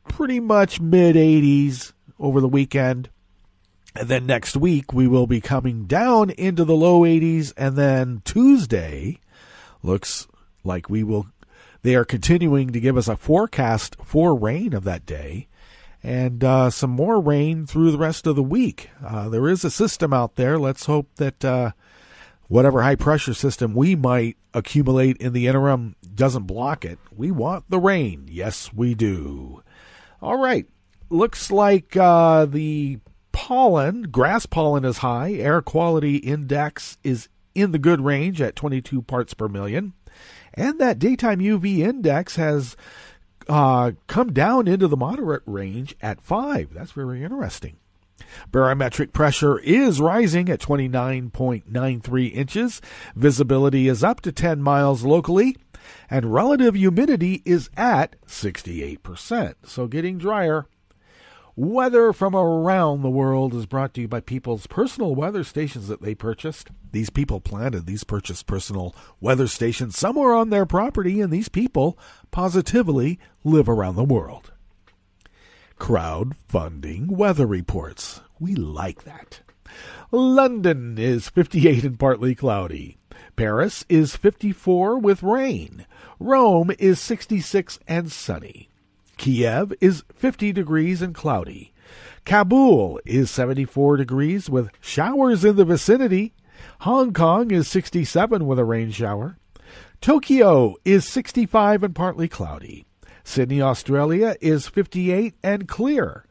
pretty much mid-80s over the weekend. And then next week, we will be coming down into the low 80s. And then Tuesday looks like they are continuing to give us a forecast for rain of that day. And some more rain through the rest of the week. There is a system out there. Let's hope that whatever high-pressure system we might accumulate in the interim doesn't block it. We want the rain. Yes, we do. All right. Looks like the grass pollen is high. Air quality index is in the good range at 22 parts per million. And that daytime UV index has come down into the moderate range at 5. That's very interesting. Barometric pressure is rising at 29.93 inches. Visibility is up to 10 miles locally. And relative humidity is at 68%. So getting drier. Weather from around the world is brought to you by people's personal weather stations that they purchased. These people planted these purchased personal weather stations somewhere on their property, and these people positively live around the world. Crowdfunding weather reports. We like that. London is 58 and partly cloudy. Paris is 54 with rain. Rome is 66 and sunny. Kiev is 50 degrees and cloudy. Kabul is 74 degrees with showers in the vicinity. Hong Kong is 67 with a rain shower. Tokyo is 65 and partly cloudy. Sydney, Australia is 58 and clear.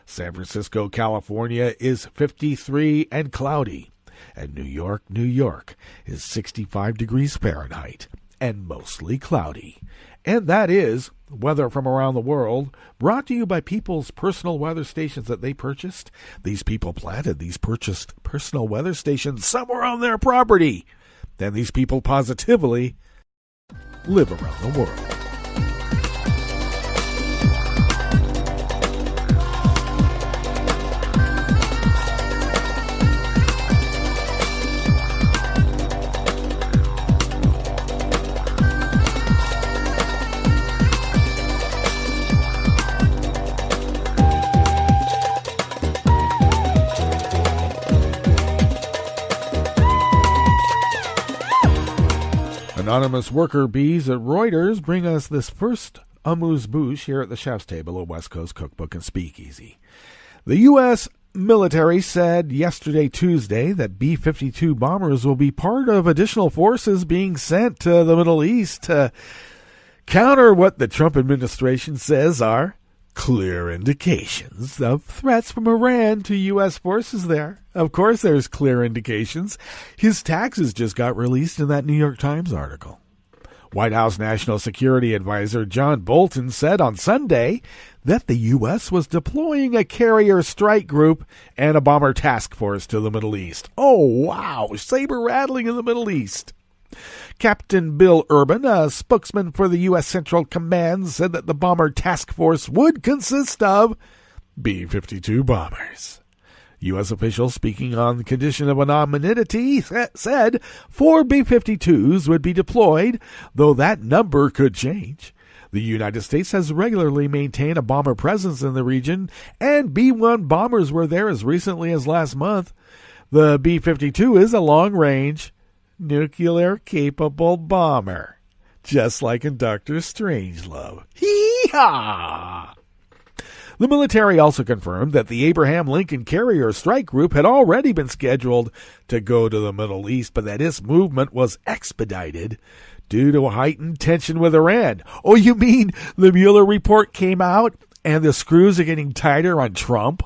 San Francisco, California is 53 and cloudy. And New York, New York is 65 degrees Fahrenheit and mostly cloudy. And that is weather from around the world, brought to you by people's personal weather stations that they purchased. These people planted these purchased personal weather stations somewhere on their property. Then these people positively live around the world. Anonymous worker bees at Reuters bring us this first amuse-bouche here at the chef's table at West Coast Cookbook and Speakeasy. The U.S. military said yesterday, Tuesday, that B-52 bombers will be part of additional forces being sent to the Middle East to counter what the Trump administration says are clear indications of threats from Iran to U.S. forces there. Of course, there's clear indications. His taxes just got released in that New York Times article. White House National Security Advisor John Bolton said on Sunday that the U.S. was deploying a carrier strike group and a bomber task force to the Middle East. Oh, wow, saber-rattling in the Middle East. Captain Bill Urban, a spokesman for the U.S. Central Command, said that the bomber task force would consist of B-52 bombers. U.S. officials speaking on the condition of anonymity said 4 B-52s would be deployed, though that number could change. The United States has regularly maintained a bomber presence in the region, and B-1 bombers were there as recently as last month. The B-52 is a long-range, nuclear-capable bomber, just like in Dr. Strangelove. Hee-haw! The military also confirmed that the Abraham Lincoln Carrier Strike Group had already been scheduled to go to the Middle East, but that its movement was expedited due to a heightened tension with Iran. Oh, you mean the Mueller report came out and the screws are getting tighter on Trump?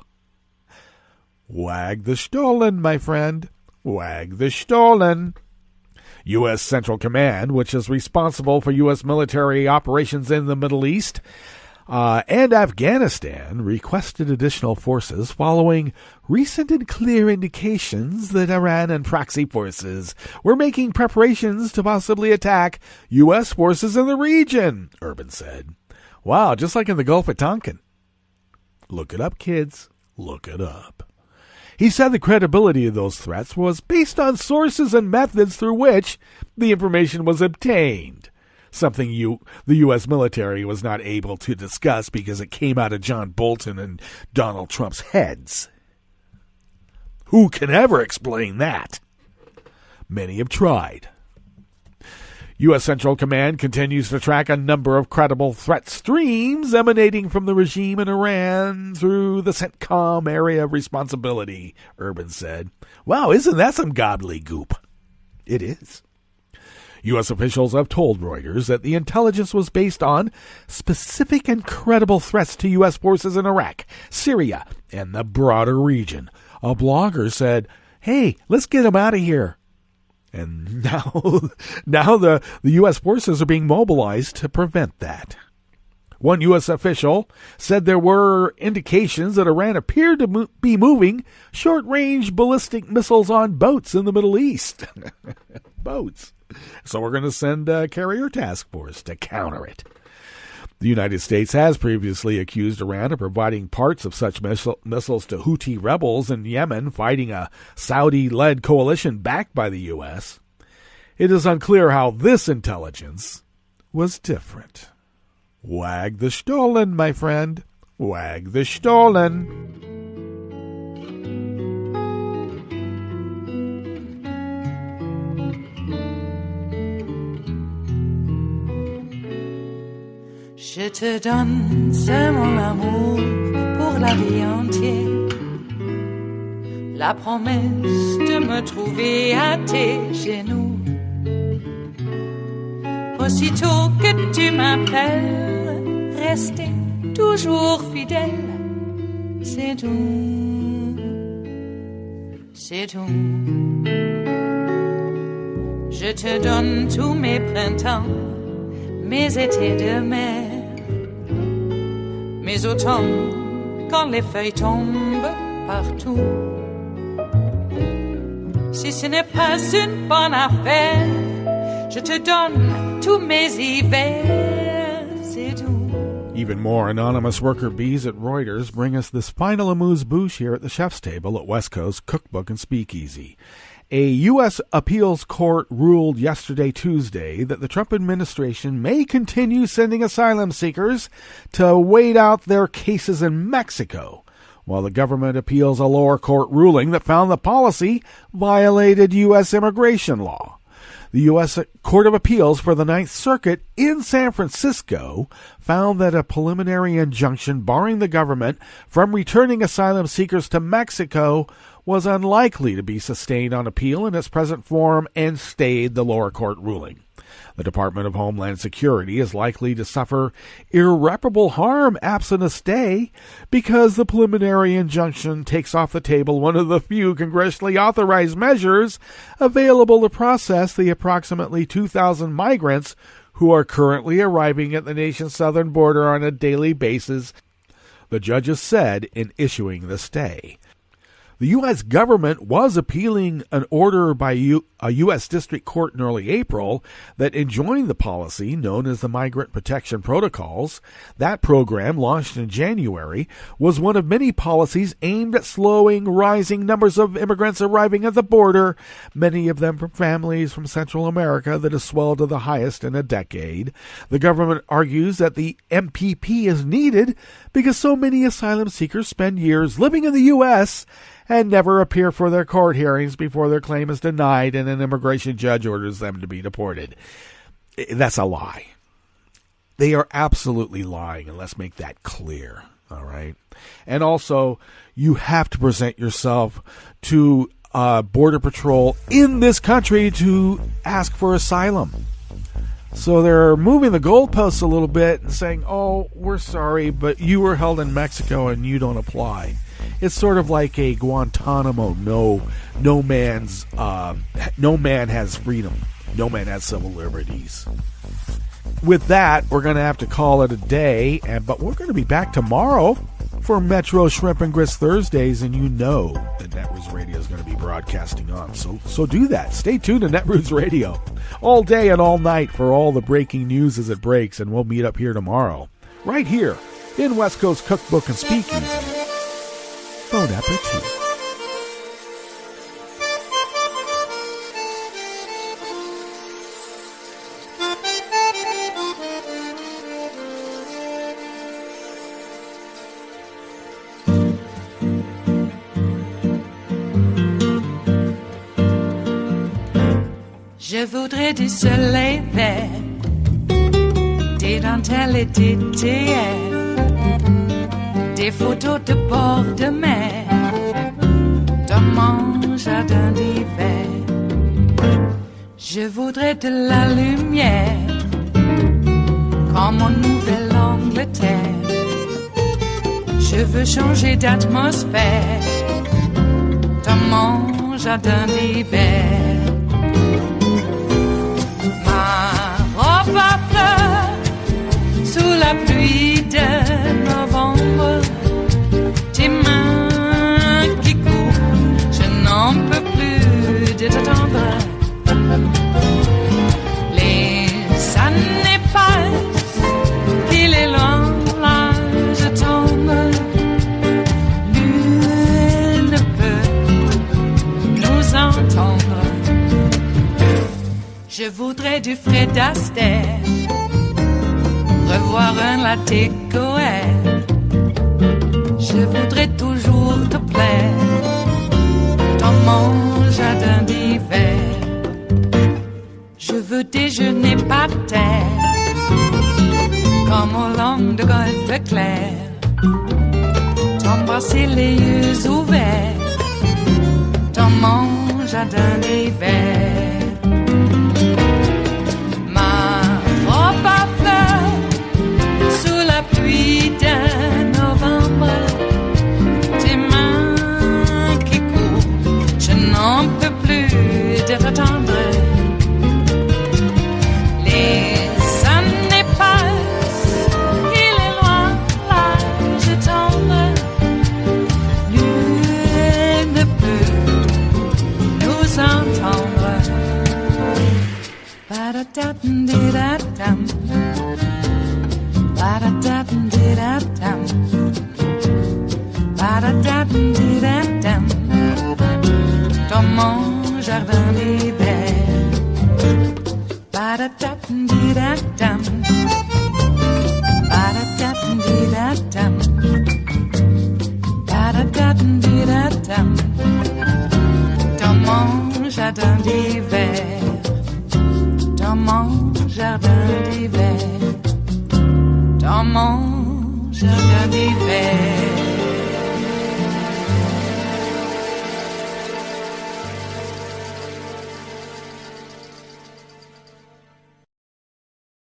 Wag the Stollen, my friend. Wag the Stollen. U.S. Central Command, which is responsible for U.S. military operations in the Middle East and Afghanistan, requested additional forces following recent and clear indications that Iran and proxy forces were making preparations to possibly attack U.S. forces in the region, Urban said. Wow, just like in the Gulf of Tonkin. Look it up, kids. Look it up. He said the credibility of those threats was based on sources and methods through which the information was obtained. something the U.S. military was not able to discuss because it came out of John Bolton and Donald Trump's heads. Who can ever explain that? Many have tried. U.S. Central Command continues to track a number of credible threat streams emanating from the regime in Iran through the CENTCOM area of responsibility, Urban said. Wow, isn't that some gobbledygook? It is. U.S. officials have told Reuters that the intelligence was based on specific and credible threats to U.S. forces in Iraq, Syria, and the broader region. A blogger said, hey, let's get them out of here. And now the U.S. forces are being mobilized to prevent that. One U.S. official said there were indications that Iran appeared to be moving short-range ballistic missiles on boats in the Middle East. Boats. So we're going to send a carrier task force to counter it. The United States has previously accused Iran of providing parts of such missiles to Houthi rebels in Yemen fighting a Saudi-led coalition backed by the U.S. It is unclear how this intelligence was different. Wag the Stollen, my friend. Wag the Stollen. Je te donne ce mon amour pour la vie entière. La promesse de me trouver à tes genoux. Aussitôt que tu m'appelles, rester toujours fidèle. C'est tout, c'est tout. Je te donne tous mes printemps, mes étés de mer. Mes automnes, quand les feuilles tombent partout. Si ce n'est pas une bonne affaire, je te donne tous mes hivers, c'est tout. Even more anonymous worker bees at Reuters bring us this final amuse-bouche here at the chef's table at West Coast Cookbook and Speakeasy. A U.S. appeals court ruled yesterday, Tuesday, that the Trump administration may continue sending asylum seekers to wait out their cases in Mexico, while the government appeals a lower court ruling that found the policy violated U.S. immigration law. The U.S. Court of Appeals for the Ninth Circuit in San Francisco found that a preliminary injunction barring the government from returning asylum seekers to Mexico was unlikely to be sustained on appeal in its present form and stayed the lower court ruling. The Department of Homeland Security is likely to suffer irreparable harm absent a stay because the preliminary injunction takes off the table one of the few congressionally authorized measures available to process the approximately 2,000 migrants who are currently arriving at the nation's southern border on a daily basis, the judges said in issuing the stay. The U.S. government was appealing an order by a U.S. district court in early April that enjoined the policy known as the Migrant Protection Protocols. That program, launched in January, was one of many policies aimed at slowing rising numbers of immigrants arriving at the border, many of them from families from Central America that has swelled to the highest in a decade. The government argues that the MPP is needed because so many asylum seekers spend years living in the U.S. and never appear for their court hearings before their claim is denied and an immigration judge orders them to be deported. That's a lie. They are absolutely lying, and let's make that clear, all right? And also, you have to present yourself to Border Patrol in this country to ask for asylum. So they're moving the goalposts a little bit and saying, oh, we're sorry, but you were held in Mexico and you don't apply. It's sort of like a Guantanamo. No man has freedom. No man has civil liberties. With that, we're going to have to call it a day. But we're going to be back tomorrow for Metro Shrimp and Grits Thursdays, and you know that Netroots Radio is going to be broadcasting on. So do that. Stay tuned to Netroots Radio all day and all night for all the breaking news as it breaks, and we'll meet up here tomorrow, right here in West Coast Cookbook and Speakeasy. Bon appetit. voudrais du soleil vert, des dentelles et des théières, des photos de bord de mer, dans mon jardin d'hiver. Je voudrais de la lumière, comme en Nouvelle-Angleterre. Je veux changer d'atmosphère, dans mon jardin d'hiver. Ma robe à fleurs, sous la pluie de novembre, tes mains qui courent, je n'en peux plus de t'attendre. Les années passent, qu'il est loin, là je tombe. Nul ne peut nous entendre. Je voudrais du Fred Astaire, revoir un latte Goer. Je voudrais toujours te plaire, dans mon jardin d'hiver. Je veux déjeuner par terre, comme au long de golfe clair, t'embrasser les yeux ouverts, dans mon jardin d'hiver. Ma robe à fleurs, sous la pluie de novembre, tes mains qui courent, je n'en peux plus de t'attendre. Ba-da-da-dum-di-da-dum, ba-da-da-dum-di-da-dum, ba-da-da-dum-di-da-dum, dans mon jardin d'hiver. Ba-da-da-dum-di-da-dum, ba-da-da-dum-di-da-dum, ba-da-da-dum-di-da-dum, dans mon jardin d'hiver. Dans mon jardin d'hiver, dans mon jardin d'hiver.